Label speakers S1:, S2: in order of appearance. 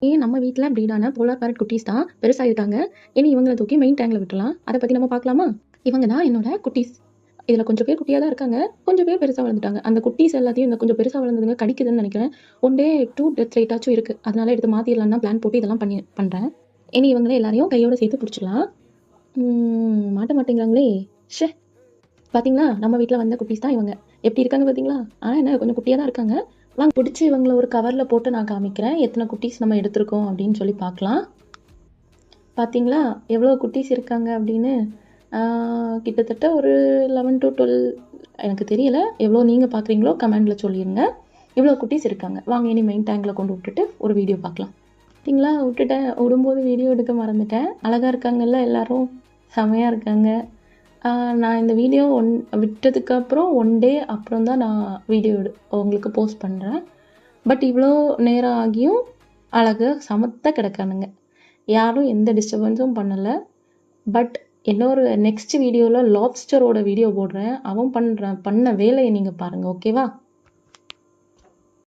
S1: நம்ம வீட்ல ப்ரீடான polar farad குட்டீஸ் தான் பெருசாயிருக்காங்க. இனி இவங்கள தூக்கி மெயின் டேங்க்ல விட்டுறலாம். அத பத்தி நம்ம பார்க்கலாமா? இவங்க தான் என்னோட குட்டீஸ். இதுல கொஞ்சம் பேர் குட்டியா தான் இருக்காங்க. கொஞ்சம் பேர் பெருசா வளர்ந்துட்டாங்க. அந்த குட்டீஸ் எல்லாத்தையும் இந்த கொஞ்சம் பெருசா வளர்ந்ததுங்க கடிக்குதுன்னு நினைக்கிறேன். ஒன் டே 2 டெத் ரேட்டாச்சும் இருக்கு. அதனால எடுத்து மாத்திரலாம்னு தான் பிளான் போட்டு இதெல்லாம் பண்றேன். இனி இவங்கள எல்லாரையும் கையோட சேர்த்து பிடிச்சிடலாம். மாட்ட மாட்டேங்கிறாங்களே! ச்சே! பாத்தீங்களா? நம்ம வீட்ல வந்த குட்டீஸ் தான் இவங்க. எப்படி இருக்காங்க பாத்தீங்களா? என்ன கொஞ்சம் குட்டியா தான் இருக்காங்க. வாங்க பிடிச்சி இவங்கள ஒரு கவர்ல போட்டு நான் காமிக்கிறேன். எத்தனை குட்டீஸ் நம்ம எடுத்திருக்கோம் அப்படின்னு சொல்லி பார்க்கலாம். பார்த்தீங்களா எவ்வளோ குட்டீஸ் இருக்காங்க அப்படின்னு. கிட்டத்தட்ட ஒரு 11 to 12 எனக்கு தெரியல. எவ்வளோ நீங்கள் பார்க்குறீங்களோ கமெண்டில் சொல்லிடுங்க. இவ்வளோ குட்டீஸ் இருக்காங்க. வாங்க இனி மெயின் டேங்கில் கொண்டு விட்டுட்டு ஒரு வீடியோ பார்க்கலாம். பார்த்தீங்களா விட்டுட்டேன். விடும்போது வீடியோ எடுக்க மறந்துட்டேன். அழகாக இருக்காங்கல்ல எல்லாரும், செமையாக இருக்காங்க. நான் இந்த வீடியோ விட்டதுக்கப்புறம் 1 டே அப்புறம் தான் நான் வீடியோ உங்களுக்கு போஸ்ட் பண்ணுறேன். பட் இவ்வளோ நேரம் ஆகியும் அழகாக சமத்தாக கிடக்கானுங்க. யாரும் எந்த டிஸ்டர்பன்ஸும் பண்ணலை. பட் இன்னொரு நெக்ஸ்ட் வீடியோவில் லாப்ஸ்டரோட வீடியோ போடுறேன். அவன் பண்ண வேலையை நீங்கள் பாருங்கள். ஓகேவா?